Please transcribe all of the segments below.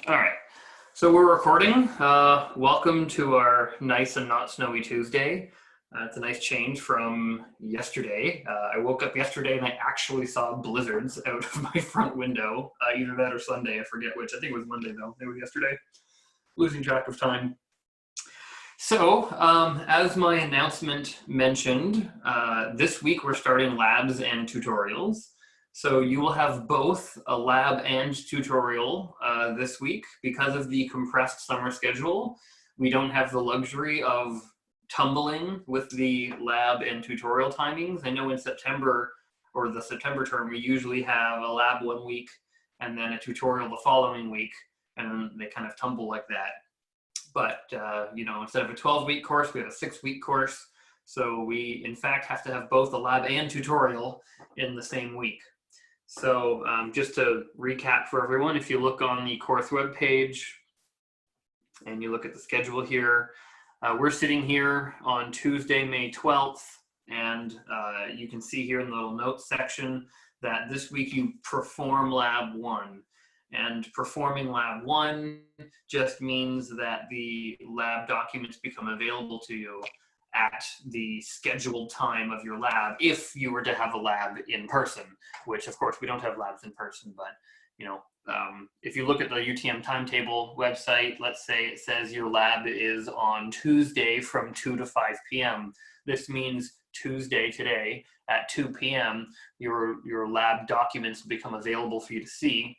All right, so we're recording. Welcome to our nice and not snowy Tuesday. It's a nice change from yesterday. I woke up yesterday and I actually saw blizzards out of my front window, either that or Sunday. I forget which. I think it was Monday though. It was yesterday. Losing track of time. So, as my announcement mentioned, this week we're starting labs and tutorials. So you will have both a lab and tutorial this week. Because of the compressed summer schedule, we don't have the luxury of tumbling with the lab and tutorial timings. I know in September, or the September term, we usually have a lab one week and then a tutorial the following week, and they kind of tumble like that. But, instead of a 12-week course, we have a 6-week course. So we, in fact, have to have both a lab and tutorial in the same week. So just to recap for everyone, if you look on the course webpage and you look at the schedule here, we're sitting here on Tuesday, May 12th, and you can see here in the little notes section that this week you perform Lab 1. And performing Lab 1 just means that the lab documents become available to you at the scheduled time of your lab, if you were to have a lab in person, which of course we don't have labs in person, but if you look at the UTM timetable website, let's say it says your lab is on Tuesday from 2 to 5 p.m. This means Tuesday today at 2 p.m. your lab documents will become available for you to see,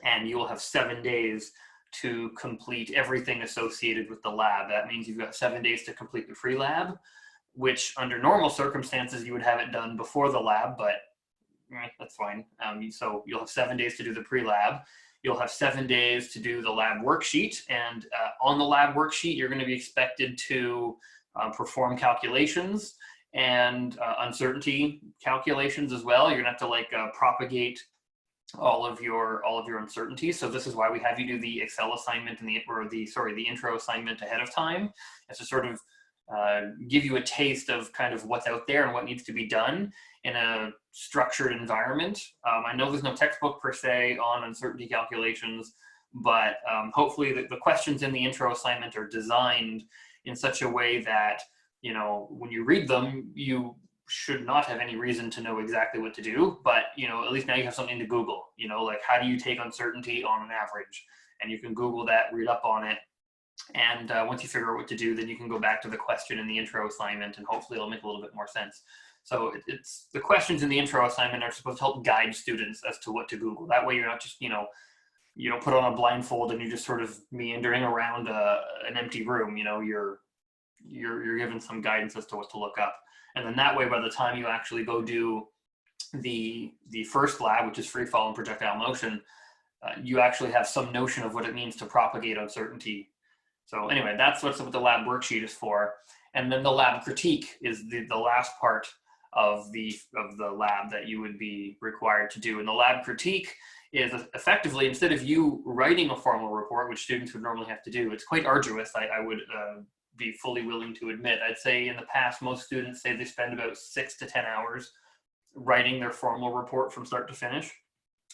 and you will have 7 days to complete everything associated with the lab. That means you've got 7 days to complete the pre-lab, which under normal circumstances you would have it done before the lab, but that's fine. So you'll have 7 days to do the pre-lab. You'll have 7 days to do the lab worksheet, and on the lab worksheet you're going to be expected to perform calculations and uncertainty calculations as well. You're going to have to propagate all of your uncertainties. So this is why we have you do the Excel assignment and the intro assignment ahead of time. It's to sort of give you a taste of kind of what's out there and what needs to be done in a structured environment. I know there's no textbook per se on uncertainty calculations, but hopefully the questions in the intro assignment are designed in such a way that, when you read them, you should not have any reason to know exactly what to do, but at least now you have something to Google, like how do you take uncertainty on an average, and you can Google that, read up on it, and once you figure out what to do, then you can go back to the question in the intro assignment, and hopefully it'll make a little bit more sense. So it's the questions in the intro assignment are supposed to help guide students as to what to Google. That way you're not just you don't put on a blindfold and you're just sort of meandering around an empty room. You're given some guidance as to what to look up. And then that way, by the time you actually go do the first lab, which is free fall and projectile motion, you actually have some notion of what it means to propagate uncertainty. So anyway, that's what the lab worksheet is for. And then the lab critique is the last part of the lab that you would be required to do. And the lab critique is effectively, instead of you writing a formal report, which students would normally have to do, it's quite arduous. I would be fully willing to admit. I'd say in the past, most students say they spend about 6 to 10 hours writing their formal report from start to finish.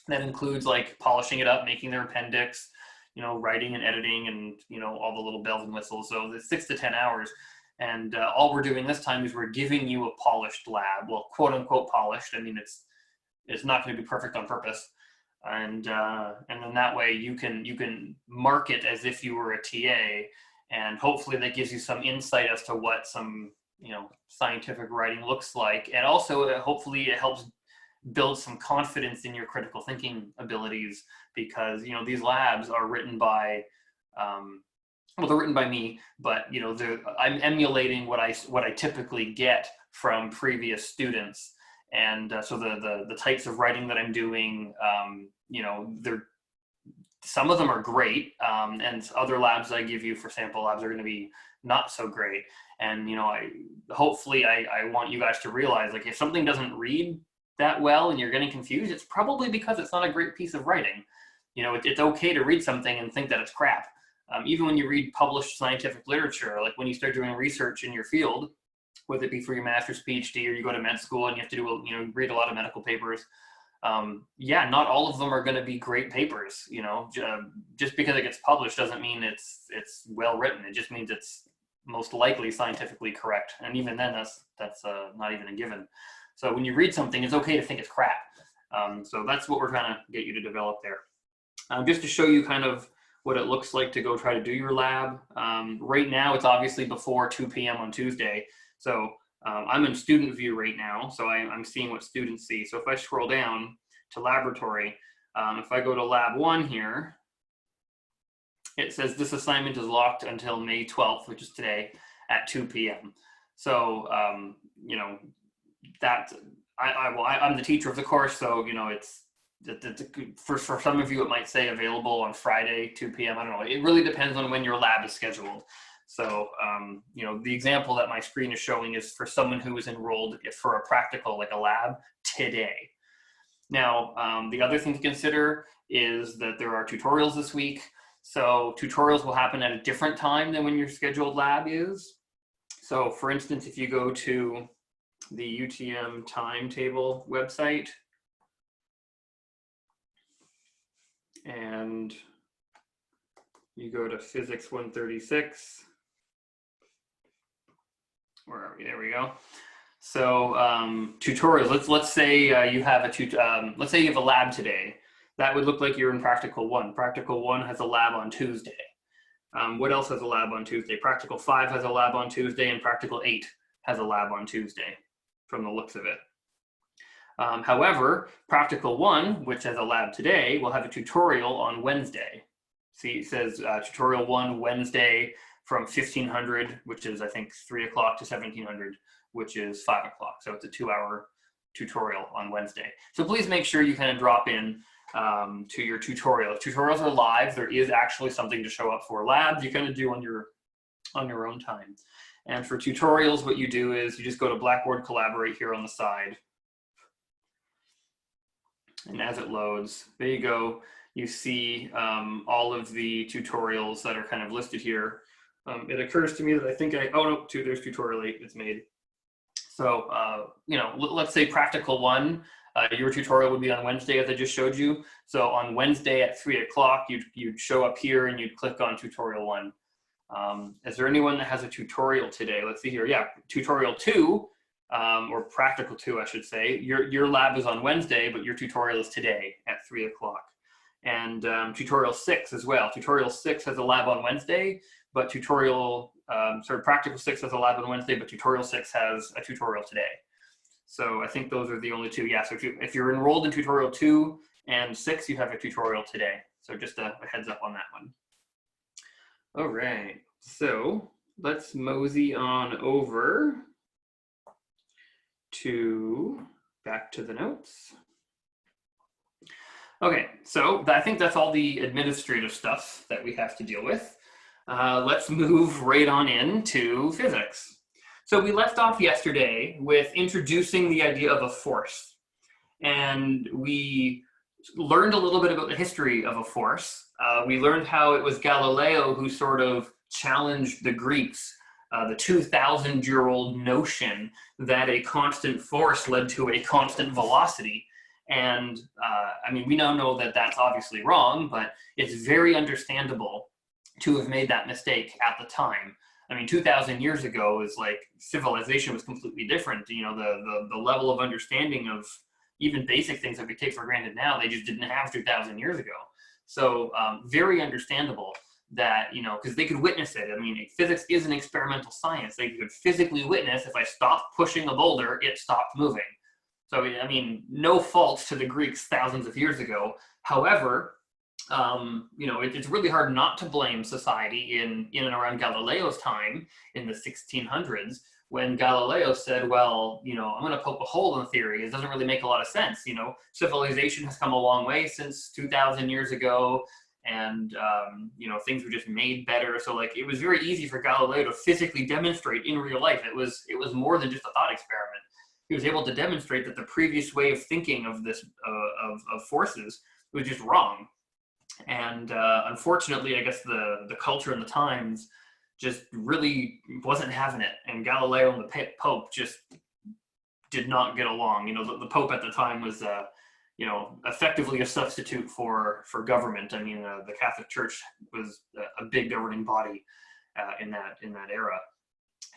That includes polishing it up, making their appendix, writing and editing, and all the little bells and whistles. So it's 6 to 10 hours. And all we're doing this time is we're giving you a polished lab. Well, quote unquote polished. I mean, it's not going to be perfect on purpose. And then that way you can mark it as if you were a TA. And hopefully that gives you some insight as to what some, scientific writing looks like. And also, hopefully it helps build some confidence in your critical thinking abilities, because, these labs are written by, they're written by me, but, I'm emulating what I typically get from previous students. And so the types of writing that I'm doing, some of them are great, and other labs I give you for sample labs are going to be not so great. And hopefully I want you guys to realize, if something doesn't read that well and you're getting confused, it's probably because it's not a great piece of writing. It's okay to read something and think that it's crap. Even when you read published scientific literature, like when you start doing research in your field, whether it be for your master's, PhD, or you go to med school and you have to read a lot of medical papers, yeah, not all of them are going to be great papers. You know, just because it gets published doesn't mean it's well written. It just means it's most likely scientifically correct. And even then, that's not even a given. So when you read something, it's okay to think it's crap. So that's what we're trying to get you to develop there. Just to show you kind of what it looks like to go try to do your lab. Right now, it's obviously before 2 p.m. on Tuesday. So I'm in student view right now, so I'm seeing what students see. So if I scroll down to laboratory, if I go to lab 1 here, it says this assignment is locked until May 12th, which is today, at 2 p.m. So, you know, I'm the teacher of the course, so, you know, it's, for some of you, it might say available on Friday, 2 p.m. I don't know. It really depends on when your lab is scheduled. So, you know, the example that my screen is showing is for someone who is enrolled for a practical, like a lab, today. Now, the other thing to consider is that there are tutorials this week. So tutorials will happen at a different time than when your scheduled lab is. So for instance, if you go to the UTM timetable website, and you go to Physics 136, where are we? There we go. So tutorials. Let's say you have let's say you have a lab today. That would look like you're in Practical 1. Practical 1 has a lab on Tuesday. What else has a lab on Tuesday? Practical 5 has a lab on Tuesday, and Practical 8 has a lab on Tuesday, from the looks of it. However, Practical 1, which has a lab today, will have a tutorial on Wednesday. See, it says Tutorial 1 Wednesday from 1500, which is, I think, 3 o'clock to 1700, which is 5 o'clock. So it's a 2-hour tutorial on Wednesday. So please make sure you kind of drop in to your tutorial. Tutorials are live. There is actually something to show up for. Labs you kind of do on your own time. And for tutorials, what you do is you just go to Blackboard Collaborate here on the side. And as it loads, there you go. You see all of the tutorials that are kind of listed here. It occurs to me that I think oh no, there's tutorial 8 that's made. So, you know, let's say Practical 1, your tutorial would be on Wednesday, as I just showed you. So on Wednesday at 3 o'clock, you'd show up here and you'd click on Tutorial 1. Is there anyone that has a tutorial today? Let's see here. Yeah, Tutorial 2, or Practical 2, I should say. Your lab is on Wednesday, but your tutorial is today at 3 o'clock. And Tutorial 6 as well. Tutorial 6 has a lab on Wednesday, but Practical 6 has a lab on Wednesday, but Tutorial 6 has a tutorial today. So I think those are the only two. Yeah, so if you're enrolled in Tutorial 2 and 6, you have a tutorial today. So just a heads up on that one. All right, so let's mosey on over to back to the notes. Okay, so I think that's all the administrative stuff that we have to deal with. Let's move right on into physics. So we left off yesterday with introducing the idea of a force. And we learned a little bit about the history of a force. We learned how it was Galileo who sort of challenged the Greeks, the 2,000-year-old notion that a constant force led to a constant velocity. And I mean, we now know that that's obviously wrong, but it's very understandable to have made that mistake at the time. I mean, 2,000 years ago is like civilization was completely different. You know, the level of understanding of even basic things that we take for granted now, they just didn't have 2,000 years ago. So very understandable that, you know, because they could witness it. I mean, physics is an experimental science. They could physically witness if I stopped pushing a boulder, it stopped moving. So, I mean, no fault to the Greeks thousands of years ago. However, you know, it's really hard not to blame society in and around Galileo's time in the 1600s, when Galileo said, well, you know, I'm going to poke a hole in theory. It doesn't really make a lot of sense. You know, civilization has come a long way since 2,000 years ago, and, you know, things were just made better. So, like, it was very easy for Galileo to physically demonstrate in real life. It was more than just a thought experiment. He was able to demonstrate that the previous way of thinking of this, of forces was just wrong. And unfortunately, I guess the culture and the times just really wasn't having it. And Galileo and the Pope just did not get along. You know, the Pope at the time was effectively a substitute for government. I mean, the Catholic Church was a big governing body in that era.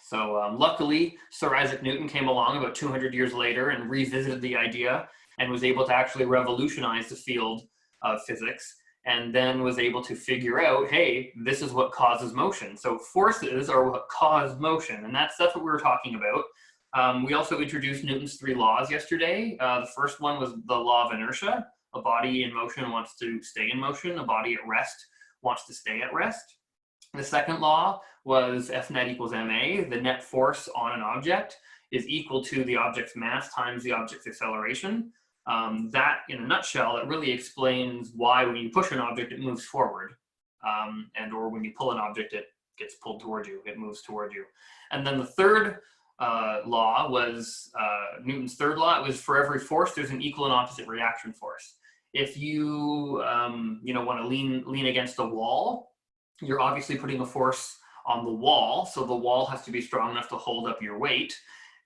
So luckily, Sir Isaac Newton came along about 200 years later and revisited the idea and was able to actually revolutionize the field of physics, and then was able to figure out, hey, this is what causes motion. So forces are what cause motion, and that's what we were talking about. We also introduced Newton's 3 laws yesterday. The first one was the law of inertia. A body in motion wants to stay in motion. A body at rest wants to stay at rest. The second law was F net equals ma. The net force on an object is equal to the object's mass times the object's acceleration. That, in a nutshell, it really explains why when you push an object, it moves forward. Or when you pull an object, it gets pulled toward you, it moves toward you. And then the third law was Newton's third law. It was for every force, there's an equal and opposite reaction force. If you, want to lean against a wall, you're obviously putting a force on the wall, so the wall has to be strong enough to hold up your weight.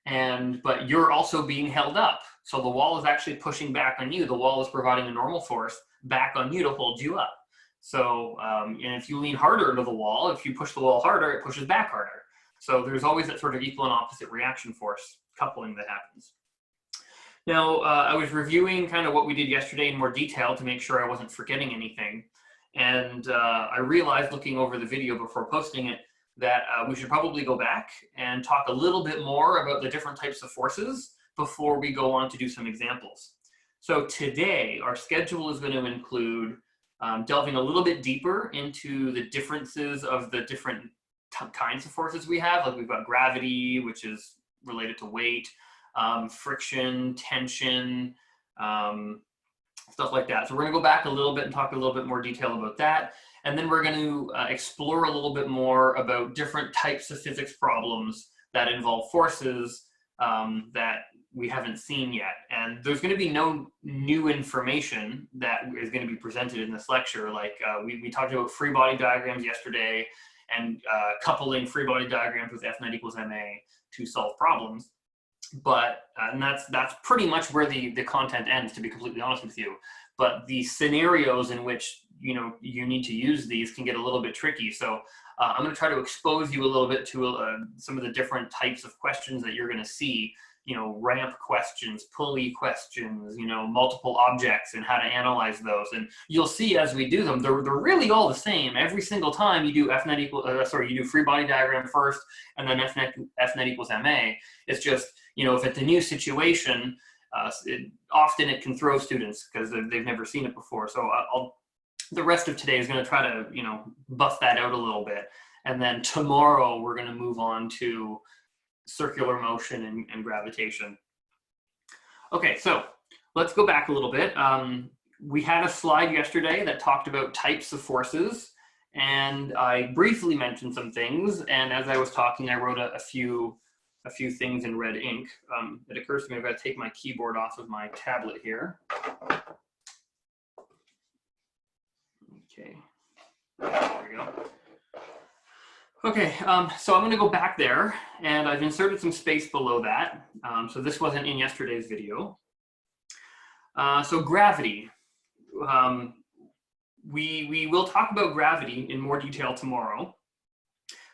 But you're also being held up. So the wall is actually pushing back on you. The wall is providing a normal force back on you to hold you up. So, and if you lean harder into the wall, if you push the wall harder, it pushes back harder. So there's always that sort of equal and opposite reaction force coupling that happens. Now, I was reviewing kind of what we did yesterday in more detail to make sure I wasn't forgetting anything. And I realized, looking over the video before posting it, that we should probably go back and talk a little bit more about the different types of forces before we go on to do some examples. So today, our schedule is going to include delving a little bit deeper into the differences of the different kinds of forces we have. Like we've got gravity, which is related to weight, friction, tension, stuff like that. So we're going to go back a little bit and talk a little bit more detail about that. And then we're going to explore a little bit more about different types of physics problems that involve forces that we haven't seen yet. And there's going to be no new information that is going to be presented in this lecture. Like we talked about free body diagrams yesterday and coupling free body diagrams with F net equals ma to solve problems. But and that's pretty much where the content ends, to be completely honest with you. But the scenarios in which you need to use these can get a little bit tricky. So I'm going to try to expose you a little bit to some of the different types of questions that you're going to see. Ramp questions, pulley questions, multiple objects and how to analyze those. And you'll see as we do them, they're really all the same. Every single time you do you do free body diagram first and then F net equals ma. It's just, if it's a new situation, often it can throw students because they've never seen it before. So the rest of today is going to try to, buff that out a little bit. And then tomorrow we're going to move on to circular motion and gravitation. Okay, so let's go back a little bit. We had a slide yesterday that talked about types of forces, and I briefly mentioned some things. And as I was talking, I wrote a few things in red ink. It occurs to me I've got to take my keyboard off of my tablet here. Okay, there we go. Okay, so I'm going to go back there, and I've inserted some space below that. So this wasn't in yesterday's video. So gravity. We will talk about gravity in more detail tomorrow.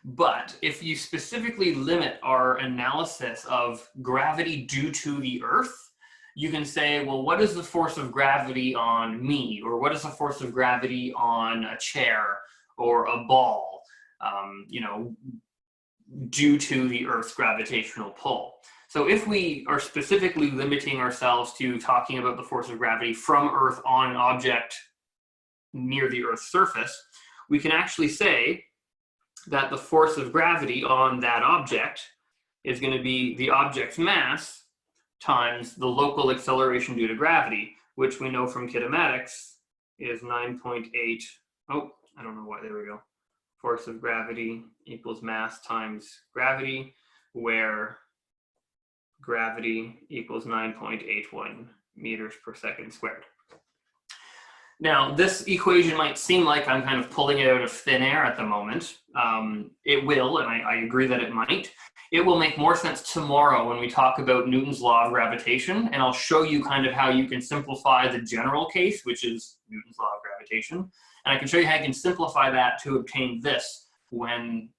But if you specifically limit our analysis of gravity due to the Earth, you can say, well, what is the force of gravity on me? Or what is the force of gravity on a chair or a ball? Due to the Earth's gravitational pull. So if we are specifically limiting ourselves to talking about the force of gravity from Earth on an object near the Earth's surface, we can actually say that the force of gravity on that object is going to be the object's mass times the local acceleration due to gravity, which we know from kinematics is 9.8. Oh, I don't know why. There we go. Force of gravity equals mass times gravity, where gravity equals 9.81 meters per second squared. Now, this equation might seem like I'm kind of pulling it out of thin air at the moment. It will, and I agree that it might. It will make more sense tomorrow when we talk about Newton's law of gravitation, and I'll show you kind of how you can simplify the general case, which is Newton's law of gravitation. And I can show you how you can simplify that to obtain this when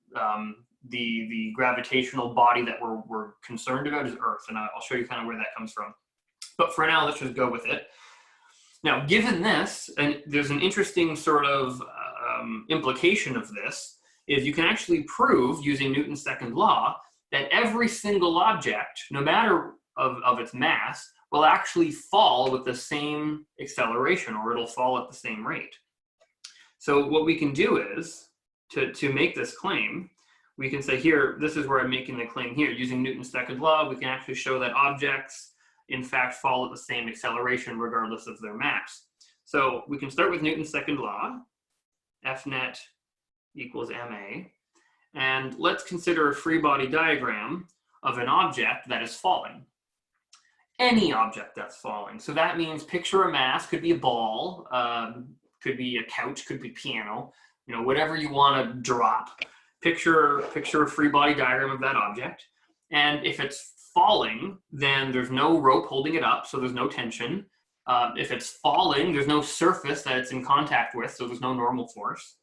the gravitational body that we're concerned about is Earth, and I'll show you kind of where that comes from. But for now, let's just go with it. Now, given this, and there's an interesting sort of implication of this, is you can actually prove, using Newton's second law, that every single object, no matter of its mass, will actually fall with the same acceleration, or it'll fall at the same rate. So what we can do is, to make this claim, we can say here, this is where I'm making the claim here, using Newton's second law, we can actually show that objects in fact fall at the same acceleration regardless of their mass. So we can start with Newton's second law, F net equals ma, and let's consider a free body diagram of an object that is falling. Any object that's falling. So that means picture a mass, could be a ball, could be a couch, could be piano, you know, whatever you want to drop. Picture a free body diagram of that object, and if it's falling, then there's no rope holding it up, so there's no tension. If it's falling, there's no surface that it's in contact with, so there's no normal force.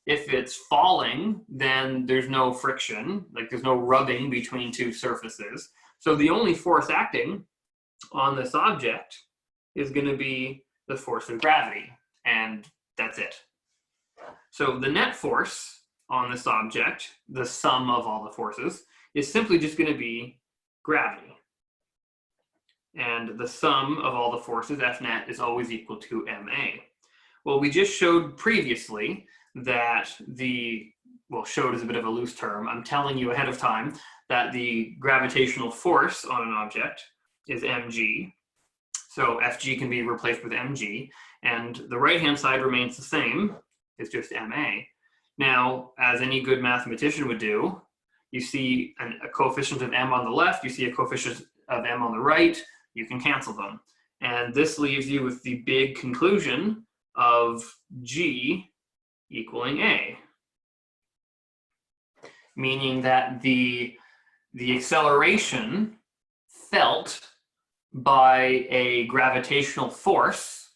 If it's falling, then there's no friction, like there's no rubbing between two surfaces. So the only force acting on this object is going to be the force of gravity, and that's it. So the net force on this object, the sum of all the forces, is simply just going to be gravity. And the sum of all the forces, F net, is always equal to ma. Well, we just showed previously that showed is a bit of a loose term. I'm telling you ahead of time that the gravitational force on an object is mg. So Fg can be replaced with mg, and the right-hand side remains the same, it's just ma. Now, as any good mathematician would do, you see a coefficient of m on the left, you see a coefficient of m on the right, you can cancel them. And this leaves you with the big conclusion of g equaling a. Meaning that the acceleration felt by a gravitational force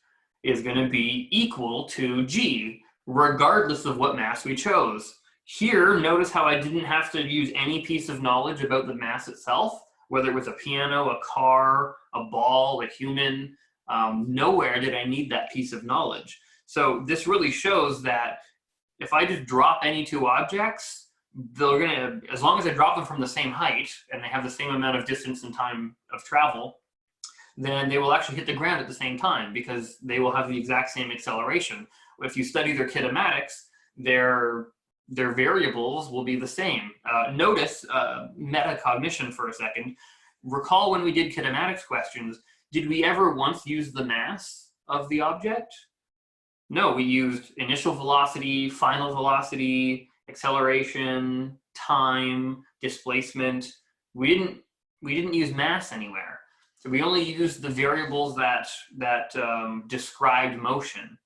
is going to be equal to g, regardless of what mass we chose. Here, notice how I didn't have to use any piece of knowledge about the mass itself, whether it was a piano, a car, a ball, a human. Nowhere did I need that piece of knowledge. So this really shows that if I just drop any two objects, they're gonna, as long as I drop them from the same height and they have the same amount of distance and time of travel, then they will actually hit the ground at the same time because they will have the exact same acceleration. If you study their kinematics, their variables will be the same. Notice metacognition for a second. Recall when we did kinematics questions, did we ever once use the mass of the object? No, we used initial velocity, final velocity, acceleration, time, displacement. We didn't use mass anywhere. So we only used the variables that described motion.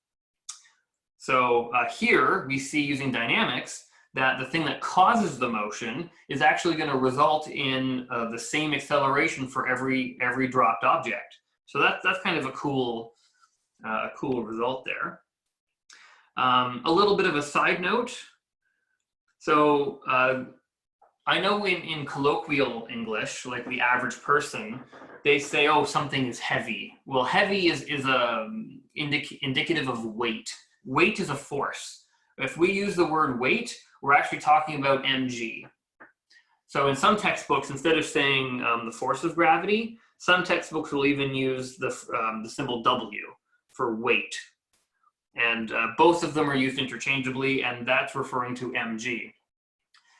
So here we see, using dynamics, that the thing that causes the motion is actually going to result in the same acceleration for every dropped object. So that's kind of a cool result there. A little bit of a side note. So I know in colloquial English, like the average person, they say, oh, something is heavy. Well, heavy is indicative of weight. Weight is a force. If we use the word weight, we're actually talking about mg. So in some textbooks, instead of saying the force of gravity, some textbooks will even use the symbol W for weight. And both of them are used interchangeably, and that's referring to mg.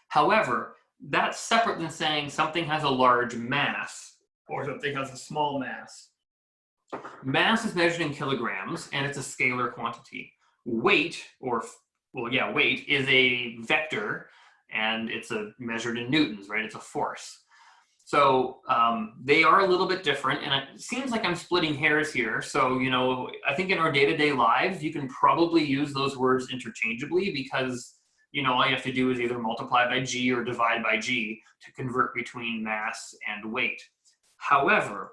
However, that's separate than saying something has a large mass or something has a small mass. Mass is measured in kilograms, and it's a scalar quantity. Weight, weight is a vector, and it's measured in newtons, right? It's a force. So they are a little bit different, and it seems like I'm splitting hairs here. So, you know, I think in our day-to-day lives, you can probably use those words interchangeably because, you know, all you have to do is either multiply by g or divide by g to convert between mass and weight. However,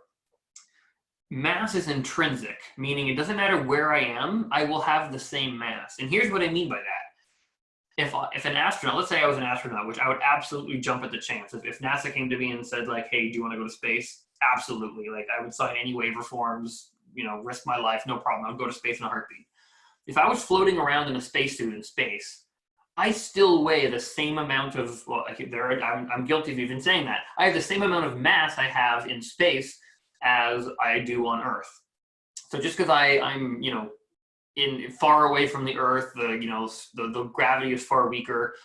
mass is intrinsic, meaning it doesn't matter where I am, I will have the same mass. And here's what I mean by that. If an astronaut, let's say I was an astronaut, which I would absolutely jump at the chance. If NASA came to me and said like, hey, do you want to go to space? Absolutely. Like I would sign any waiver forms, you know, risk my life, no problem. I'd go to space in a heartbeat. If I was floating around in a spacesuit in space, I still weigh the same amount of, well, I'm guilty of even saying that. I have the same amount of mass I have in space as I do on Earth. So just because I'm, you know, far away from the Earth, the gravity is far weaker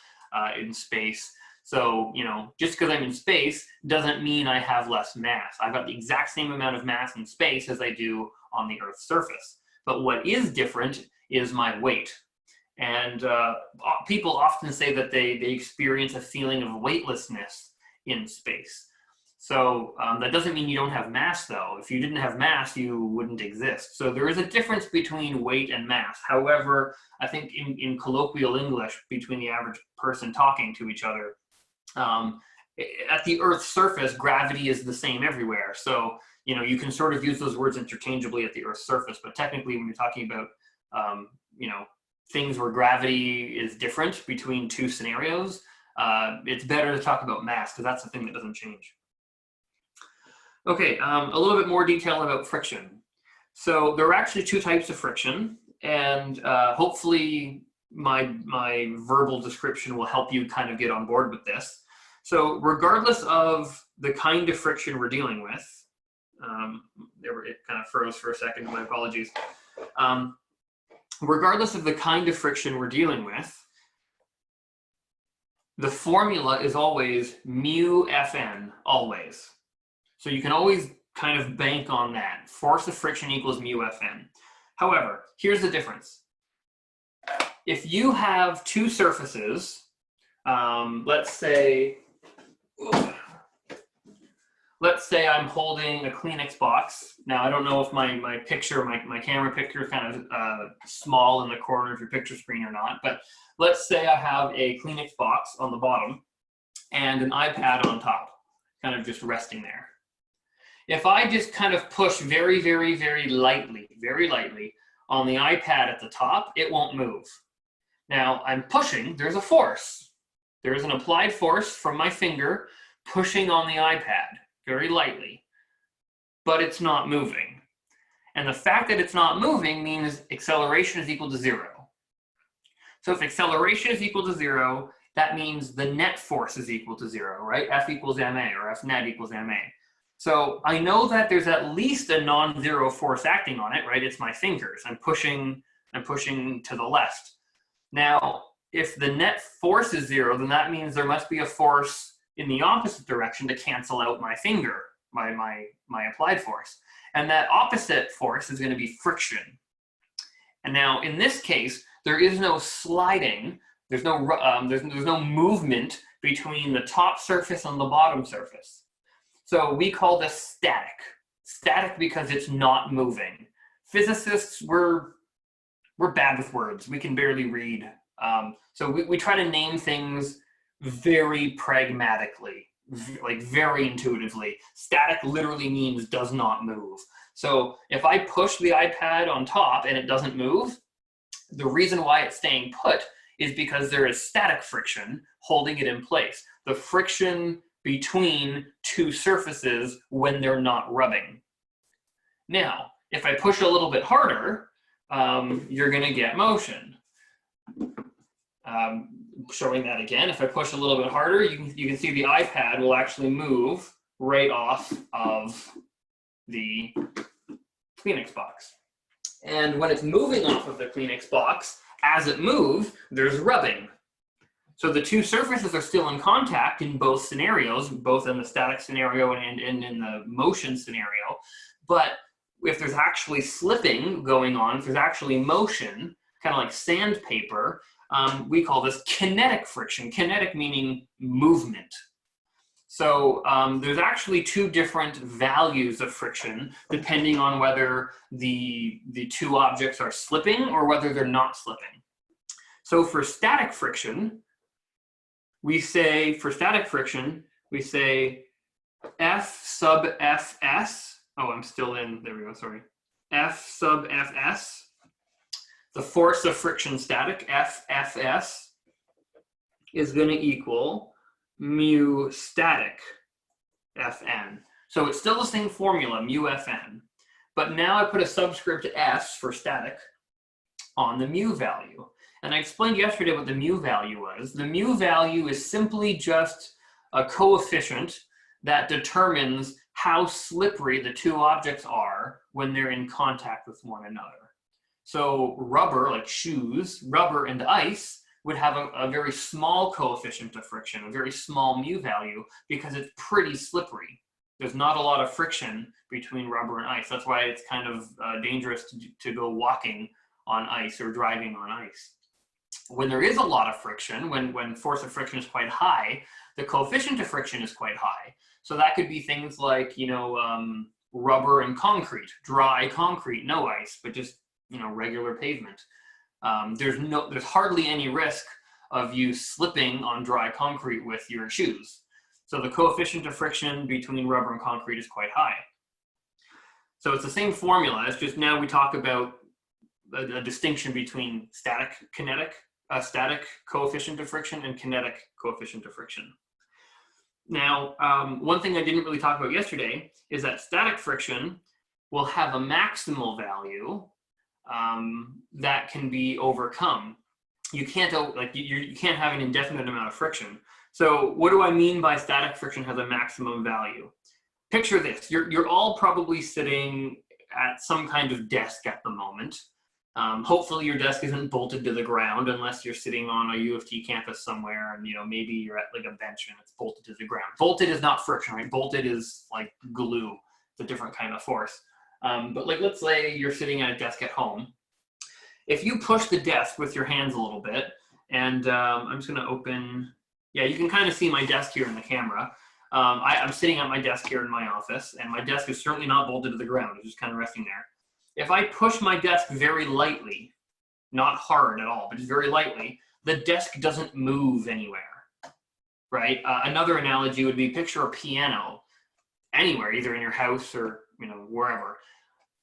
in space. So, you know, just because I'm in space doesn't mean I have less mass. I've got the exact same amount of mass in space as I do on the Earth's surface. But what is different is my weight. And people often say that they experience a feeling of weightlessness in space. So that doesn't mean you don't have mass, though. If you didn't have mass, you wouldn't exist. So there is a difference between weight and mass. However, I think in colloquial English, between the average person talking to each other, at the Earth's surface, gravity is the same everywhere. So, you know, you can sort of use those words interchangeably at the Earth's surface. But technically, when you're talking about, you know, things where gravity is different between two scenarios, it's better to talk about mass because that's the thing that doesn't change. Okay, a little bit more detail about friction. So there are actually two types of friction, and hopefully my verbal description will help you kind of get on board with this. So regardless of the kind of friction we're dealing with, it kind of froze for a second, my apologies. Regardless of the kind of friction we're dealing with, the formula is always mu Fn, always. So you can always kind of bank on that. Force of friction equals mu Fn. However, here's the difference. If you have two surfaces, let's say I'm holding a Kleenex box. Now, I don't know if my camera picture is kind of small in the corner of your picture screen or not, but let's say I have a Kleenex box on the bottom and an iPad on top, kind of just resting there. If I just kind of push very, very, very lightly on the iPad at the top, it won't move. Now, I'm pushing, there's a force. There is an applied force from my finger pushing on the iPad very lightly, but it's not moving. And the fact that it's not moving means acceleration is equal to 0. So if acceleration is equal to 0, that means the net force is equal to 0, right? F equals ma, or F net equals ma. So I know that there's at least a non-zero force acting on it, right? It's my fingers. I'm pushing to the left. Now, if the net force is 0, then that means there must be a force in the opposite direction to cancel out my finger, my applied force. And that opposite force is going to be friction. And now, in this case, there is no sliding. There's no movement between the top surface and the bottom surface. So we call this static. Static because it's not moving. Physicists, we're bad with words. We can barely read. So we try to name things very pragmatically, like very intuitively. Static literally means does not move. So if I push the iPad on top and it doesn't move, the reason why it's staying put is because there is static friction holding it in place. The friction between two surfaces when they're not rubbing. Now, if I push a little bit harder, you're going to get motion. Showing that again, if I push a little bit harder, you can see the iPad will actually move right off of the Kleenex box. And when it's moving off of the Kleenex box, as it moves, there's rubbing. So the two surfaces are still in contact in both scenarios, both in the static scenario and in the motion scenario. But if there's actually slipping going on, if there's actually motion, kind of like sandpaper, we call this kinetic friction. Kinetic meaning movement. So there's actually two different values of friction depending on whether the two objects are slipping or whether they're not slipping. So for static friction, we say F sub Fs, oh, I'm still in, there we go, sorry. F sub Fs, the force of friction static, Ffs, is going to equal mu static Fn. So it's still the same formula, mu Fn. But now I put a subscript S for static on the mu value. And I explained yesterday what the mu value was. The mu value is simply just a coefficient that determines how slippery the two objects are when they're in contact with one another. So rubber, like shoes, rubber and ice would have a very small coefficient of friction, a very small mu value, because it's pretty slippery. There's not a lot of friction between rubber and ice. That's why it's kind of dangerous to go walking on ice or driving on ice. When there is a lot of friction, when force of friction is quite high, the coefficient of friction is quite high. So that could be things like, you know, rubber and concrete, dry concrete, no ice, but just, you know, regular pavement. There's hardly any risk of you slipping on dry concrete with your shoes. So the coefficient of friction between rubber and concrete is quite high. So it's the same formula. It's just now we talk about a distinction between static coefficient of friction and kinetic coefficient of friction. Now, one thing I didn't really talk about yesterday is that static friction will have a maximal value that can be overcome. You can't you can't have an indefinite amount of friction. So what do I mean by static friction has a maximum value? Picture this: you're all probably sitting at some kind of desk at the moment. Hopefully your desk isn't bolted to the ground unless you're sitting on a U of T campus somewhere and, you know, maybe you're at like a bench and it's bolted to the ground. Bolted is not friction, right? Bolted is like glue. It's a different kind of force. But like, let's say you're sitting at a desk at home. If you push the desk with your hands a little bit, and I'm just gonna open, yeah, you can kind of see my desk here in the camera. I'm sitting at my desk here in my office, and my desk is certainly not bolted to the ground. It's just kind of resting there. If I push my desk very lightly, not hard at all, but just very lightly, the desk doesn't move anywhere, right? Another analogy would be picture a piano anywhere, either in your house or, you know, wherever.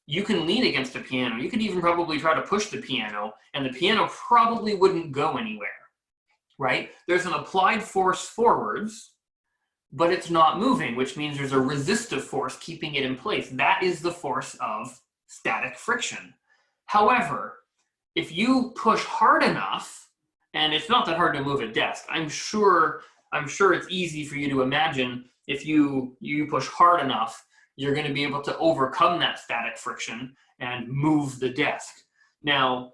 You can lean against a piano. You could even probably try to push the piano, and the piano probably wouldn't go anywhere, right? There's an applied force forwards, but it's not moving, which means there's a resistive force keeping it in place. That is the force of static friction. However, if you push hard enough, and it's not that hard to move a desk, I'm sure it's easy for you to imagine if you push hard enough, you're going to be able to overcome that static friction and move the desk. Now,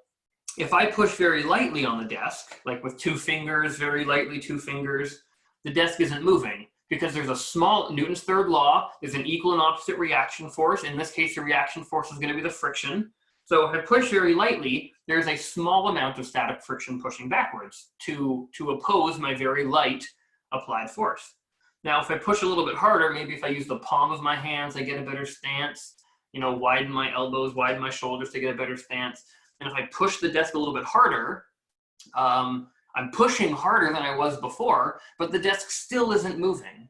if I push very lightly on the desk, like with 2 fingers, very lightly, 2 fingers, the desk isn't moving. Because there's a small, Newton's third law, is an equal and opposite reaction force. In this case, the reaction force is going to be the friction. So if I push very lightly, there's a small amount of static friction pushing backwards to oppose my very light applied force. Now, if I push a little bit harder, maybe if I use the palm of my hands, I get a better stance, you know, widen my elbows, widen my shoulders to get a better stance. And if I push the desk a little bit harder, I'm pushing harder than I was before, but the desk still isn't moving,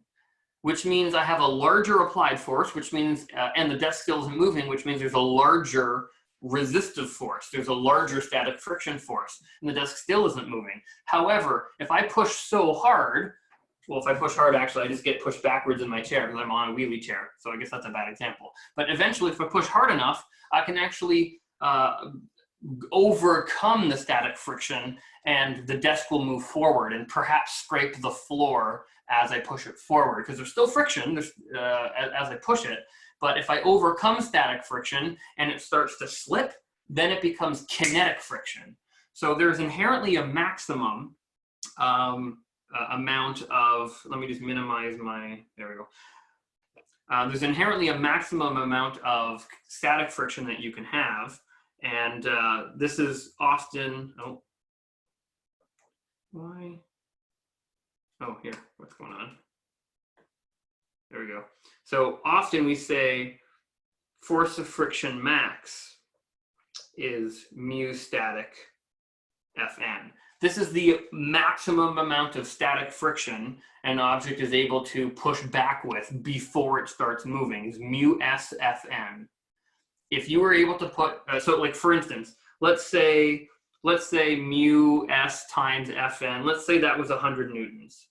which means I have a larger applied force, which means, and the desk still isn't moving, which means there's a larger resistive force. There's a larger static friction force, and the desk still isn't moving. However, if I push so hard, well, if I push hard, actually, I just get pushed backwards in my chair because I'm on a wheelie chair. So I guess that's a bad example. But eventually, if I push hard enough, I can actually overcome the static friction, and the desk will move forward and perhaps scrape the floor as I push it forward, because there's still friction as I push it. But if I overcome static friction and it starts to slip, then it becomes kinetic friction. So there's inherently a maximum amount of, let me just minimize my, there we go. There's inherently a maximum amount of static friction that you can have. And this is often, oh, why? Oh, here, what's going on? There we go. So often we say force of friction max is mu static Fn. This is the maximum amount of static friction an object is able to push back with before it starts moving, is mu s Fn. If you were able to put, so like for instance, let's say mu s times Fn, let's say that was 100 newtons.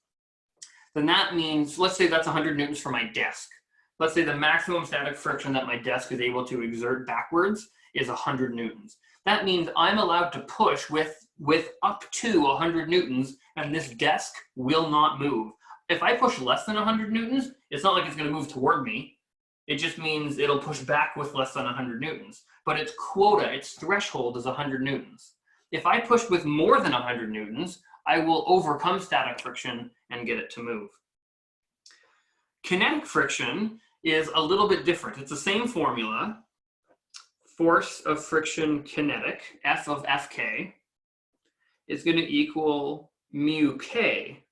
Then that means, let's say that's 100 newtons for my desk. Let's say the maximum static friction that my desk is able to exert backwards is 100 newtons. That means I'm allowed to push with up to 100 newtons, and this desk will not move. If I push less than 100 newtons, it's not like it's going to move toward me. It just means it'll push back with less than 100 newtons. But its quota, its threshold is 100 newtons. If I push with more than 100 newtons, I will overcome static friction and get it to move. Kinetic friction is a little bit different. It's the same formula. Force of friction kinetic, F of Fk, is going to equal mu k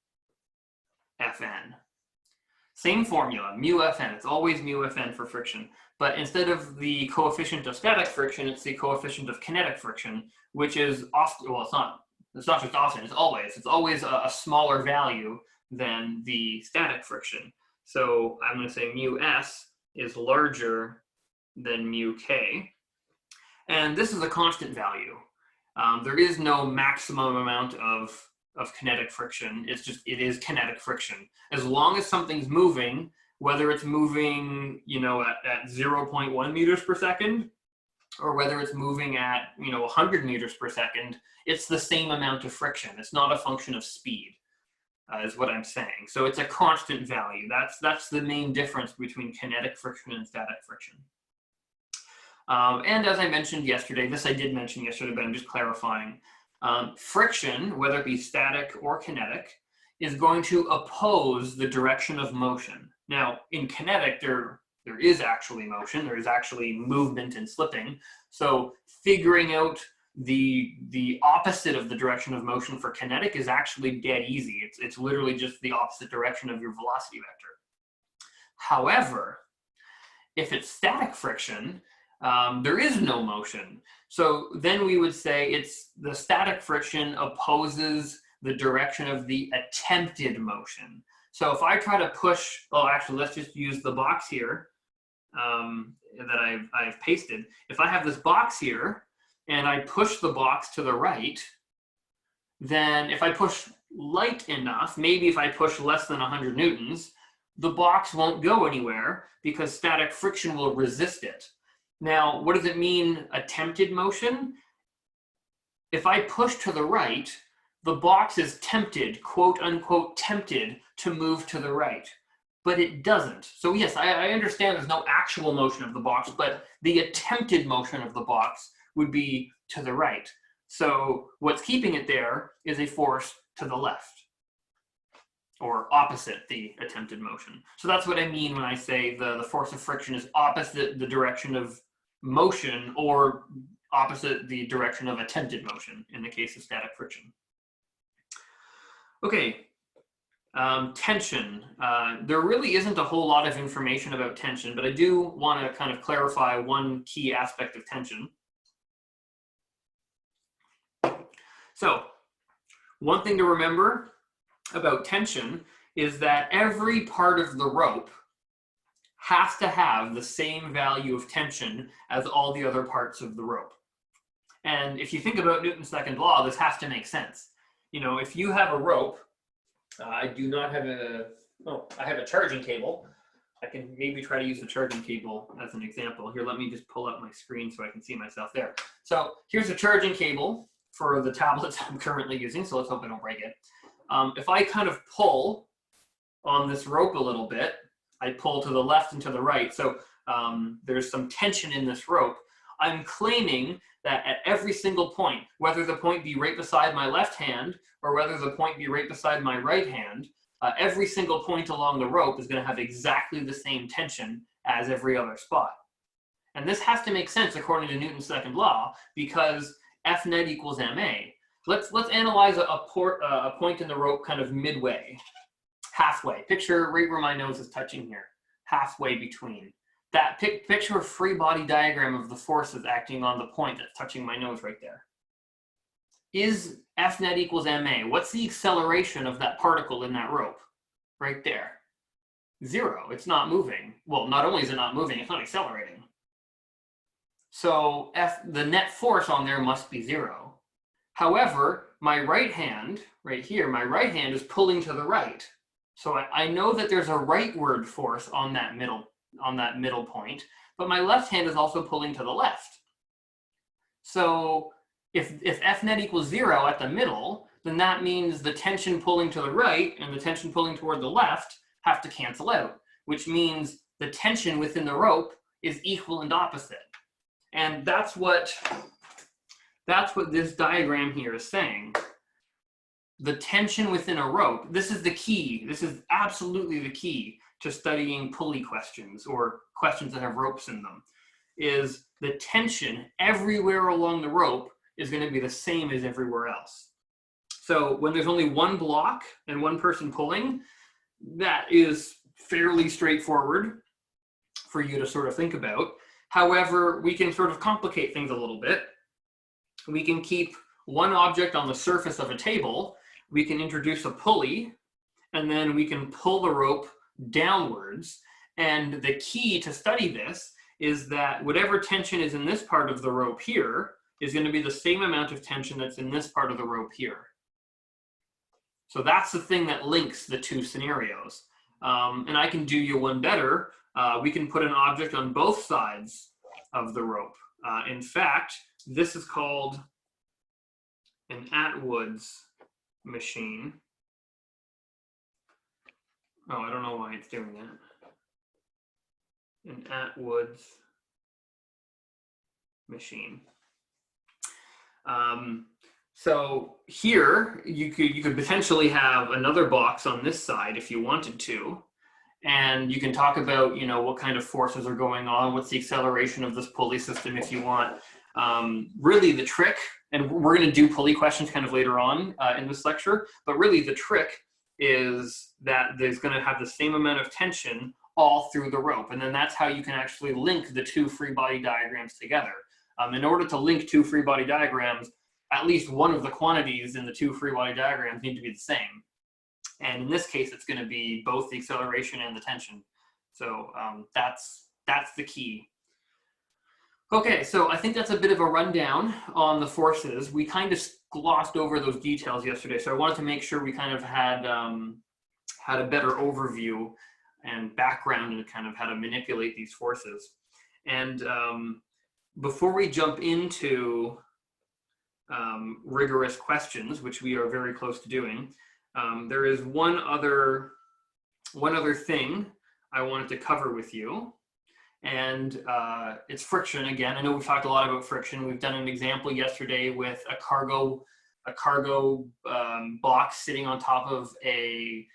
Fn. Same formula, mu Fn. It's always mu Fn for friction. But instead of the coefficient of static friction, it's the coefficient of kinetic friction, which is often, well, it's not just often, it's always a smaller value than the static friction. So I'm going to say mu s is larger than mu k. And this is a constant value. There is no maximum amount of kinetic friction. It is kinetic friction. As long as something's moving, whether it's moving, at 0.1 meters per second, or whether it's moving at, 100 meters per second, it's the same amount of friction. It's not a function of speed, is what I'm saying. So it's a constant value. That's the main difference between kinetic friction and static friction. And as I mentioned yesterday, this I did mention yesterday, but I'm just clarifying. Friction, whether it be static or kinetic, is going to oppose the direction of motion. Now, in kinetic, there is actually motion. There is actually movement and slipping. So figuring out the opposite of the direction of motion for kinetic is actually dead easy. It's literally just the opposite direction of your velocity vector. However, if it's static friction, there is no motion. So then we would say it's the static friction opposes the direction of the attempted motion. So if I try to push, actually, let's just use the box here that I've pasted. If I have this box here and I push the box to the right, then if I push light enough, maybe if I push less than 100 newtons, the box won't go anywhere because static friction will resist it. Now, what does it mean, attempted motion? If I push to the right, the box is tempted, quote unquote, tempted to move to the right, but it doesn't. So yes, I understand there's no actual motion of the box, but the attempted motion of the box would be to the right. So what's keeping it there is a force to the left, or opposite the attempted motion. So that's what I mean when I say the force of friction is opposite the direction of motion, or opposite the direction of attempted motion in the case of static friction. Okay, tension. There really isn't a whole lot of information about tension, but I do want to kind of clarify one key aspect of tension. So, one thing to remember about tension is that every part of the rope has to have the same value of tension as all the other parts of the rope. And if you think about Newton's second law, this has to make sense. If you have a rope, I do not have I have a charging cable. I can maybe try to use the charging cable as an example. Here, let me just pull up my screen so I can see myself there. So here's a charging cable for the tablets I'm currently using, so let's hope I don't break it. If I kind of pull on this rope a little bit, I pull to the left and to the right, so there's some tension in this rope. I'm claiming that at every single point, whether the point be right beside my left hand or whether the point be right beside my right hand, every single point along the rope is going to have exactly the same tension as every other spot. And this has to make sense according to Newton's second law, because F net equals ma. Let's analyze a point in the rope kind of midway, halfway. Picture right where my nose is touching here. halfway between. That picture a free body diagram of the forces acting on the point that's touching my nose right there. Is F net equals ma? What's the acceleration of that particle in that rope? Right there. 0. It's not moving. Well, not only is it not moving, it's not accelerating. So the net force on there must be 0. However, my right hand, right here, my right hand is pulling to the right. So I know that there's a rightward force on that middle point, but my left hand is also pulling to the left. So if F net equals 0 at the middle, then that means the tension pulling to the right and the tension pulling toward the left have to cancel out, which means the tension within the rope is equal and opposite. And that's what this diagram here is saying. The tension within a rope, this is the key. This is absolutely the key to studying pulley questions or questions that have ropes in them, is the tension everywhere along the rope is going to be the same as everywhere else. So when there's only one block and one person pulling, that is fairly straightforward for you to sort of think about. However, we can sort of complicate things a little bit. We can keep one object on the surface of a table, we can introduce a pulley, and then we can pull the rope downwards. And the key to study this is that whatever tension is in this part of the rope here is going to be the same amount of tension that's in this part of the rope here. So that's the thing that links the two scenarios. And I can do you one better. We can put an object on both sides of the rope. In fact, this is called an Atwood's machine. Oh, I don't know why it's doing that. An Atwood's machine. So here you could potentially have another box on this side if you wanted to, and you can talk about, you know, what kind of forces are going on, what's the acceleration of this pulley system if you want. Really the trick, and we're going to do pulley questions kind of later on in this lecture, but really the trick is that there's going to have the same amount of tension all through the rope, and then that's how you can actually link the two free body diagrams together. In order to link two free body diagrams, at least one of the quantities in the two free body diagrams need to be the same. And in this case, it's going to be both the acceleration and the tension. So that's the key. Okay, so I think that's a bit of a rundown on the forces. We kind of glossed over those details yesterday, so I wanted to make sure we kind of had a better overview and background and kind of how to manipulate these forces. And before we jump into rigorous questions, which we are very close to doing, there is one other thing I wanted to cover with you, and it's friction again. I know we've talked a lot about friction. We've done an example yesterday with a cargo box sitting on top of a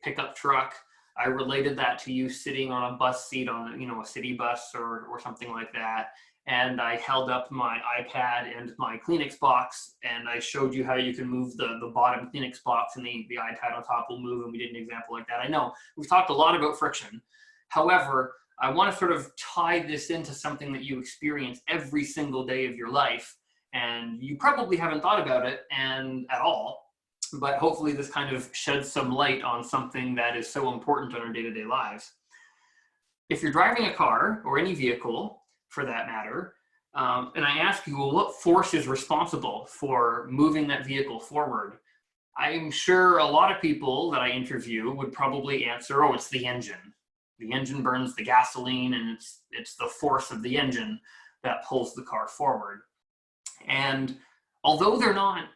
pickup truck. I related that to you sitting on a bus seat on, you know, a city bus or something like that. And I held up my iPad and my Kleenex box, and I showed you how you can move the bottom Kleenex box and the iPad on top will move, and we did an example like that. I know we've talked a lot about friction. However, I want to sort of tie this into something that you experience every single day of your life, and you probably haven't thought about it at all, but hopefully this kind of sheds some light on something that is so important in our day-to-day lives. If you're driving a car or any vehicle, for that matter, and I ask you, well, what force is responsible for moving that vehicle forward? I'm sure a lot of people that I interview would probably answer, oh, it's the engine. The engine burns the gasoline, and it's the force of the engine that pulls the car forward. And although they're not,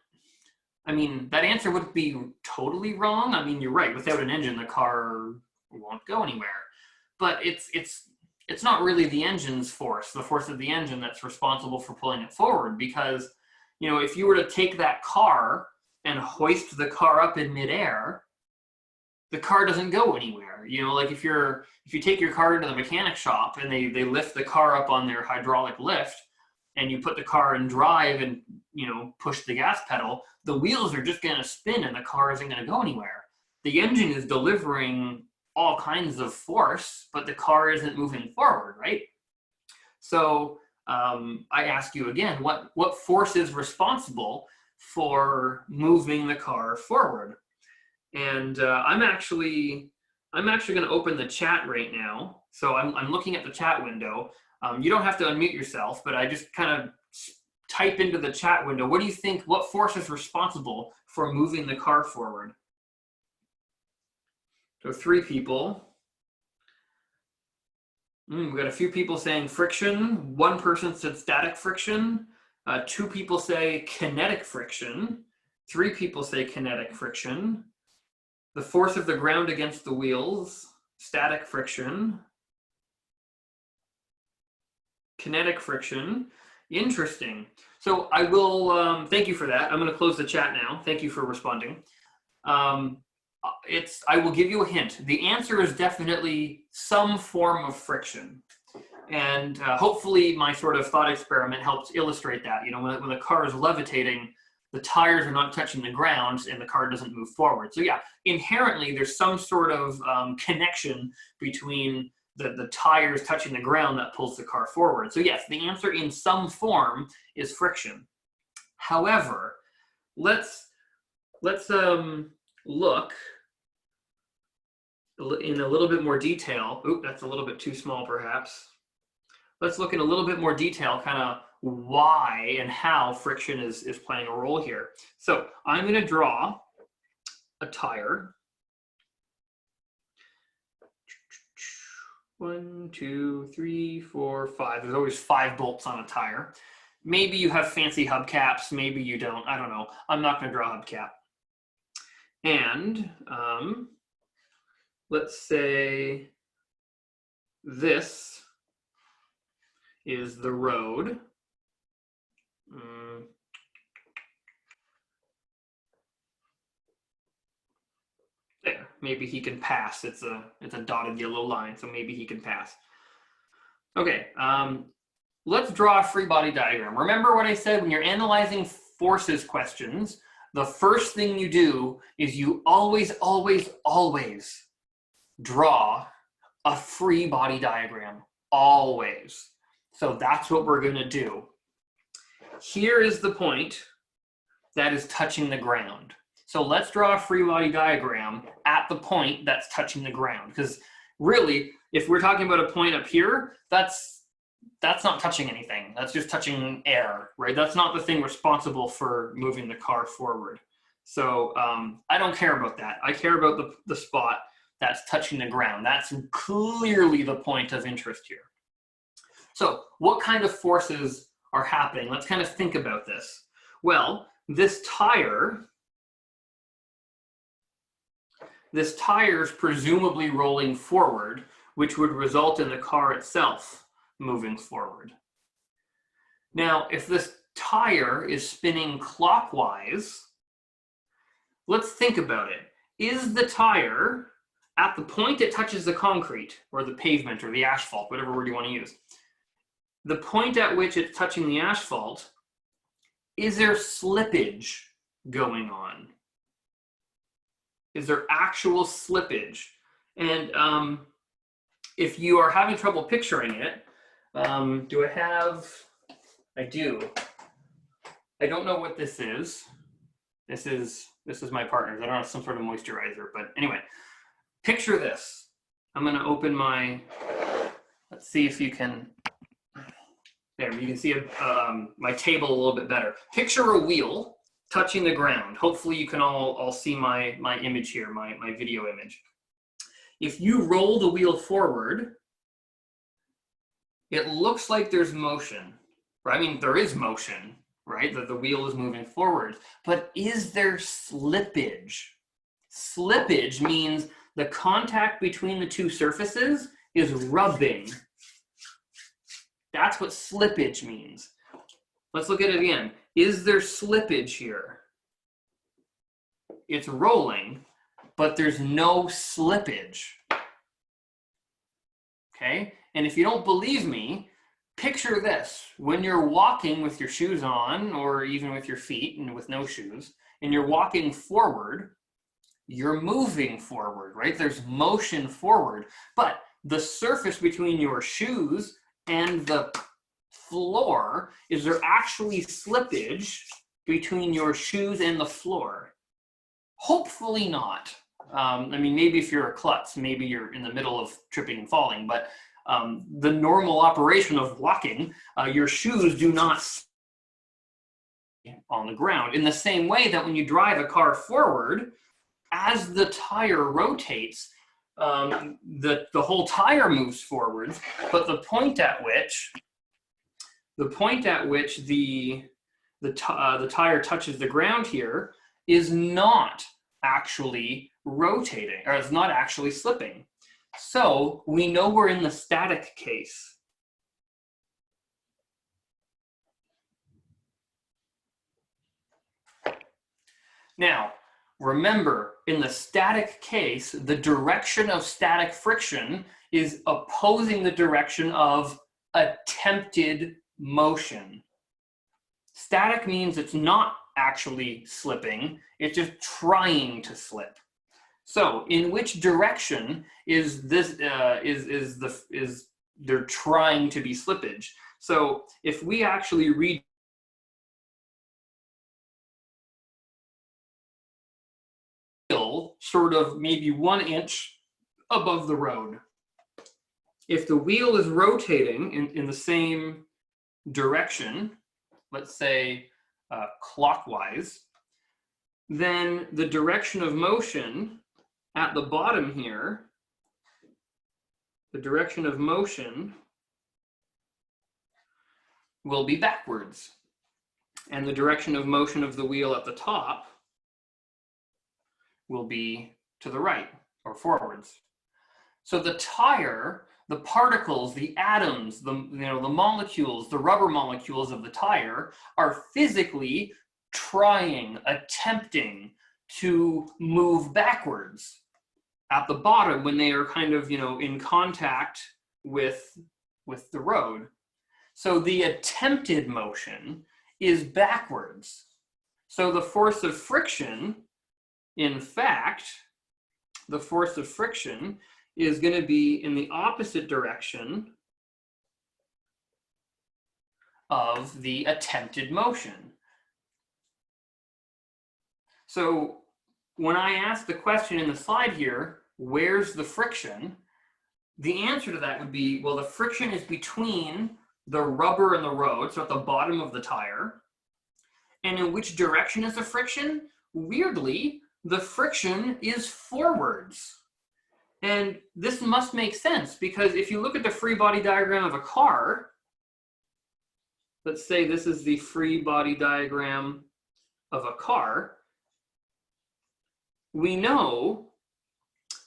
I mean, that answer would be totally wrong. I mean, you're right. Without an engine, the car won't go anywhere. But it's not really the engine's force, the force of the engine, that's responsible for pulling it forward. Because, you know, if you were to take that car and hoist the car up in midair, the car doesn't go anywhere. You know, like if you take your car into the mechanic shop and they lift the car up on their hydraulic lift, and you put the car in drive and, you know, push the gas pedal, the wheels are just going to spin and the car isn't going to go anywhere. The engine is delivering all kinds of force, but the car isn't moving forward, right? So I ask you again, what force is responsible for moving the car forward? And I'm actually going to open the chat right now. So I'm looking at the chat window. You don't have to unmute yourself, but I just kind of type into the chat window, what do you think, what force is responsible for moving the car forward? So 3 people. We've got a few people saying friction. 1 person said static friction. 2 people say kinetic friction. 3 people say kinetic friction. The force of the ground against the wheels, static friction. Kinetic friction. Interesting. So I will, thank you for that. I'm going to close the chat now. Thank you for responding. I will give you a hint. The answer is definitely some form of friction. And hopefully my sort of thought experiment helps illustrate that. You know, when the car is levitating, the tires are not touching the ground and the car doesn't move forward. So yeah, inherently there's some sort of connection between the tires touching the ground that pulls the car forward. So yes, the answer in some form is friction. However, let's look in a little bit more detail. Oop, that's a little bit too small perhaps. Let's look in a little bit more detail, kind of why and how friction is playing a role here. So I'm going to draw a tire. 1, 2, 3, 4, 5. There's always 5 bolts on a tire. Maybe you have fancy hubcaps, maybe you don't. I don't know. I'm not going to draw a hubcap. And let's say this is the road. There, maybe he can pass. It's a dotted yellow line, so maybe he can pass. Okay, let's draw a free body diagram. Remember what I said, when you're analyzing forces questions, the first thing you do is you always draw a free body diagram, always. So that's what we're gonna do. Here is the point that is touching the ground. So let's draw a free body diagram at the point that's touching the ground. Because really, if we're talking about a point up here, that's not touching anything. That's just touching air, right? That's not the thing responsible for moving the car forward. So I don't care about that. I care about the spot that's touching the ground. That's clearly the point of interest here. So what kind of forces are happening? Let's kind of think about this. Well, this tire is presumably rolling forward, which would result in the car itself moving forward. Now, if this tire is spinning clockwise, let's think about it. Is the tire, at the point it touches the concrete or the pavement or the asphalt, whatever word you want to use, the point at which it's touching the asphalt, is there slippage going on? Is there actual slippage? And if you are having trouble picturing it, do I have, I do. I don't know what this is. This is my partner's. I don't have some sort of moisturizer, but anyway, picture this. I'm gonna open my, let's see if you can, there, you can see my table a little bit better. Picture a wheel touching the ground. Hopefully you can all see my image here, my video image. If you roll the wheel forward, it looks like there's motion, right? I mean, there is motion, right? That the wheel is moving forward, but is there slippage? Slippage means the contact between the two surfaces is rubbing. That's what slippage means. Let's look at it again. Is there slippage here? It's rolling, but there's no slippage. Okay? And if you don't believe me, picture this. When you're walking with your shoes on, or even with your feet and with no shoes, and you're walking forward, you're moving forward, right? There's motion forward, but the surface between your shoes and the floor, is there actually slippage between your shoes and the floor? Hopefully not. I mean, maybe if you're a klutz, maybe you're in the middle of tripping and falling, but the normal operation of walking, your shoes do not on the ground. In the same way that when you drive a car forward, as the tire rotates, the whole tire moves forwards, but the point at which the tire touches the ground here is not actually rotating, or it's not actually slipping. So we know we're in the static case. Now, remember, in the static case, the direction of static friction is opposing the direction of attempted motion. Static means it's not actually slipping, it's just trying to slip. So, in which direction is this? They're trying to be slippage? So, if we actually read sort of maybe 1 inch above the road. If the wheel is rotating in the same direction, let's say clockwise, then the direction of motion at the bottom here, the direction of motion will be backwards. And the direction of motion of the wheel at the top will be to the right or forwards. So the tire, the particles, the atoms, the molecules, the rubber molecules of the tire are physically trying, attempting to move backwards at the bottom when they are kind of, in contact with the road. So the attempted motion is backwards. So the force of friction, in fact, the force of friction is going to be in the opposite direction of the attempted motion. So when I ask the question in the slide here, where's the friction? The answer to that would be, well, the friction is between the rubber and the road, so at the bottom of the tire. And in which direction is the friction? Weirdly, the friction is forwards. And this must make sense, because if you look at the free body diagram of a car, let's say this is the free body diagram of a car, we know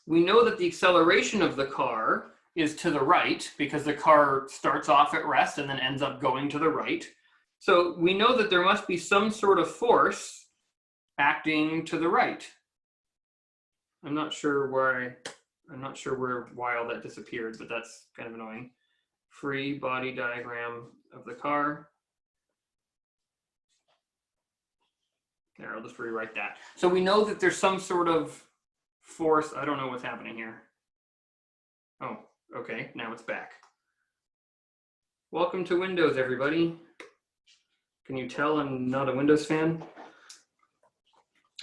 that the acceleration of the car is to the right, because the car starts off at rest and then ends up going to the right. So we know that there must be some sort of force acting to the right. I'm not sure why all that disappeared, but that's kind of annoying. Free body diagram of the car. There, I'll just rewrite that. So we know that there's some sort of force. I don't know what's happening here. Oh, okay, now it's back. Welcome to Windows, everybody. Can you tell I'm not a Windows fan?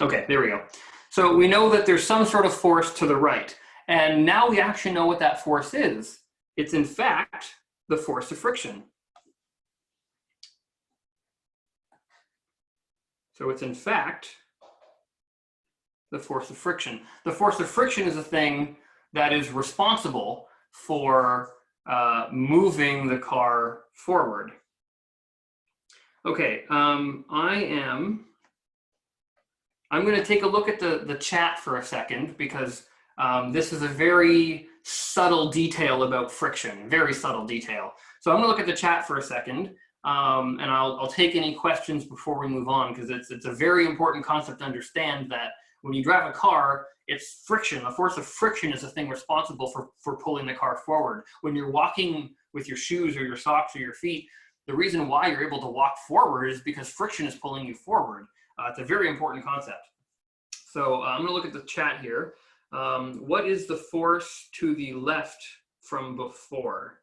Okay, there we go. So we know that there's some sort of force to the right. And now we actually know what that force is. It's in fact the force of friction. So it's in fact the force of friction. The force of friction is a thing that is responsible for moving the car forward. Okay, I'm going to take a look at the chat for a second, because this is a very subtle detail about friction, very subtle detail. So I'm going to look at the chat for a second, and I'll take any questions before we move on, because it's a very important concept to understand that when you drive a car, it's friction. The force of friction is the thing responsible for pulling the car forward. When you're walking with your shoes or your socks or your feet, the reason why you're able to walk forward is because friction is pulling you forward. It's a very important concept. So I'm gonna look at the chat here. What is the force to the left from before?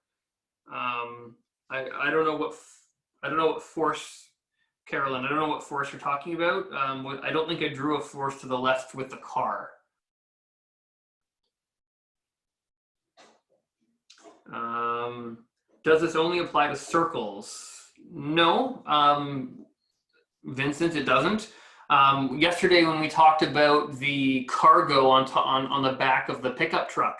I don't know what force, Carolyn. I don't know what force you're talking about. I don't think I drew a force to the left with the car. Does this only apply to circles? No, Vincent, it doesn't. Yesterday when we talked about the cargo on the back of the pickup truck,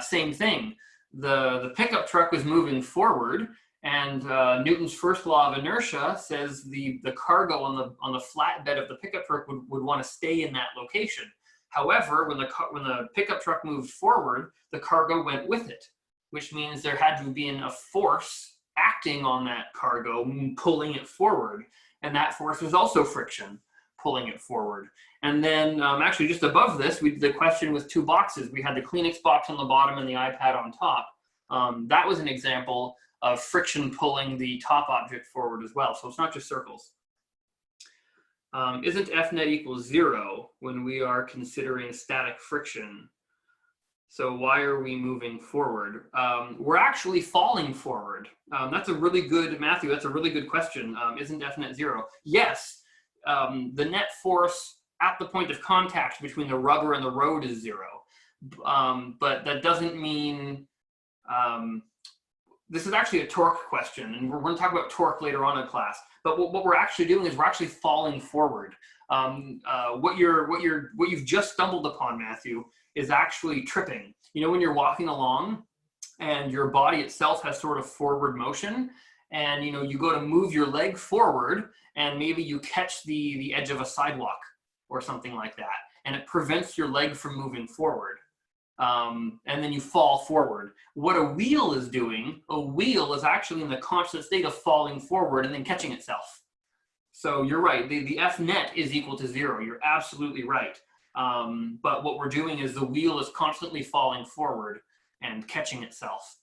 same thing. The pickup truck was moving forward, and Newton's first law of inertia says the cargo on the flatbed of the pickup truck would want to stay in that location. However, when the pickup truck moved forward, the cargo went with it, which means there had to have been a force acting on that cargo, pulling it forward. And that force was also friction, pulling it forward. And then actually just above this, the question with two boxes. We had the Kleenex box on the bottom and the iPad on top. That was an example of friction pulling the top object forward as well. So it's not just circles. Isn't F net equals 0 when we are considering static friction? So why are we moving forward? We're actually falling forward. That's a really good, Matthew, that's a really good question. Isn't F net 0? Yes, the net force at the point of contact between the rubber and the road is 0. But that doesn't mean, this is actually a torque question, and we're gonna talk about torque later on in class. But what we're actually doing is we're actually falling forward. What you've just stumbled upon, Matthew, is actually tripping. You know, when you're walking along and your body itself has sort of forward motion, and you know, you go to move your leg forward and maybe you catch the edge of a sidewalk or something like that, and it prevents your leg from moving forward. And then you fall forward. What a wheel is doing, a wheel is actually in the constant state of falling forward and then catching itself. So you're right, the F net is equal to 0. You're absolutely right. But what we're doing is the wheel is constantly falling forward and catching itself.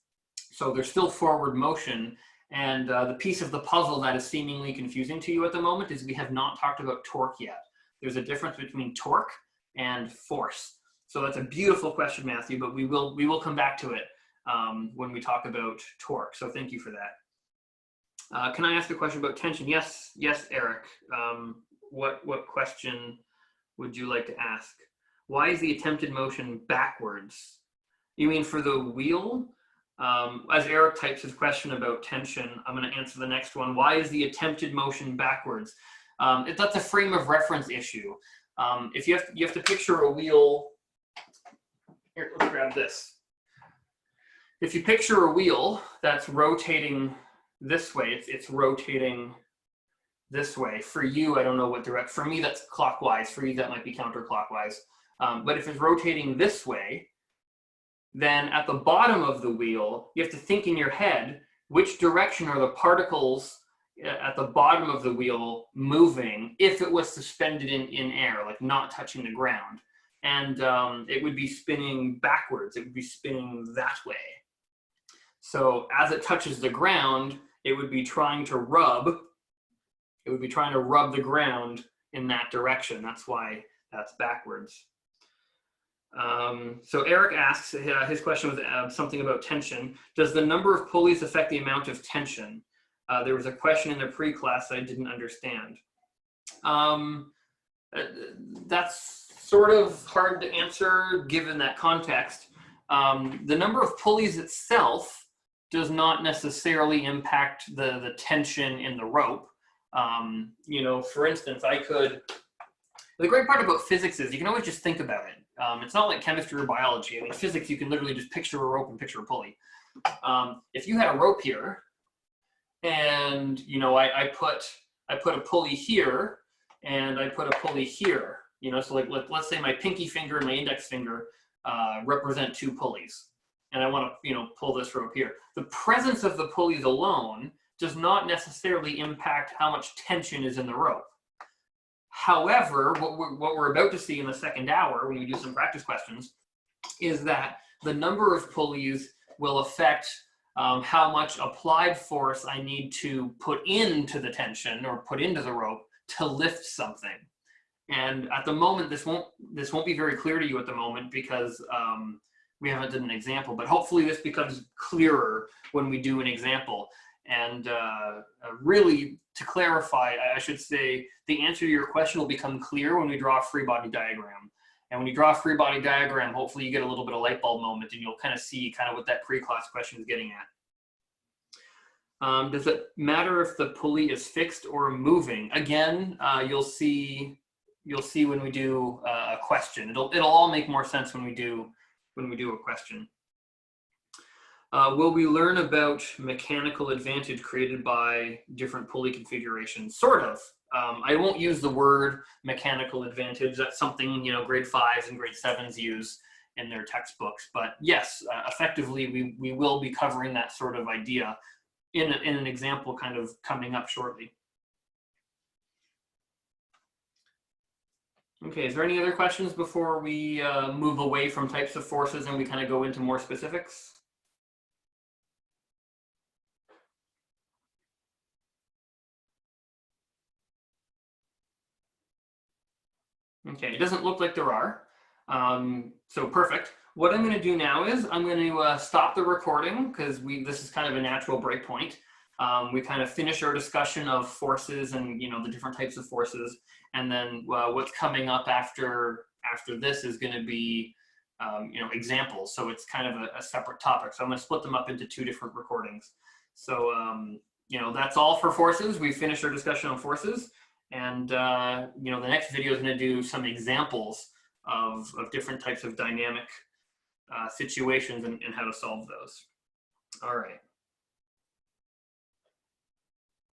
So there's still forward motion. And the piece of the puzzle that is seemingly confusing to you at the moment is we have not talked about torque yet. There's a difference between torque and force. So that's a beautiful question, Matthew, but we will come back to it when we talk about torque. So thank you for that. Can I ask a question about tension? Yes, Eric. What question would you like to ask? Why is the attempted motion backwards? You mean for the wheel? As Eric types his question about tension, I'm going to answer the next one. Why is the attempted motion backwards? That's a frame of reference issue. If you have to picture a wheel. Here, let's grab this. If you picture a wheel that's rotating this way, it's rotating this way. For you, I don't know what direct. For me, that's clockwise. For you, that might be counterclockwise. But if it's rotating this way, then at the bottom of the wheel, you have to think in your head, which direction are the particles at the bottom of the wheel moving if it was suspended in air, like not touching the ground. And it would be spinning backwards. It would be spinning that way. So as it touches the ground, it would be trying to rub. It would be trying to rub the ground in that direction. That's why that's backwards. So Eric asks, his question was something about tension. Does the number of pulleys affect the amount of tension? There was a question in the pre-class that I didn't understand. That's sort of hard to answer given that context. The number of pulleys itself does not necessarily impact the tension in the rope. You know, for instance, the great part about physics is you can always just think about it. It's not like chemistry or biology. I mean, physics, you can literally just picture a rope and picture a pulley. If you had a rope here, and you know, I put a pulley here, and I put a pulley here. You know, so like let's say my pinky finger and my index finger represent two pulleys, and I want to, you know, pull this rope here. The presence of the pulleys alone does not necessarily impact how much tension is in the rope. However, what we're about to see in the second hour when we do some practice questions is that the number of pulleys will affect how much applied force I need to put into the tension or put into the rope to lift something. And at the moment, this won't be very clear to you at the moment because we haven't done an example, but hopefully this becomes clearer when we do an example. And really, to clarify, I should say the answer to your question will become clear when we draw a free body diagram. And when you draw a free body diagram, hopefully you get a little bit of light bulb moment and you'll kind of see kind of what that pre-class question is getting at. Does it matter if the pulley is fixed or moving? Again, you'll see when we do a question. It'll all make more sense when we do a question. Will we learn about mechanical advantage created by different pulley configurations? Sort of. I won't use the word mechanical advantage. That's something grade 5s and grade 7s use in their textbooks. But yes, effectively we will be covering that sort of idea in an example kind of coming up shortly. Okay, is there any other questions before we move away from types of forces and we kind of go into more specifics? Okay, it doesn't look like there are. So perfect. What I'm going to do now is I'm going to stop the recording because this is kind of a natural break point. We kind of finish our discussion of forces and the different types of forces, and then what's coming up after this is going to be examples. So it's kind of a separate topic. So I'm going to split them up into 2 different recordings. So that's all for forces. We finished our discussion on forces, and the next video is going to do some examples of different types of dynamic situations and how to solve those. All right.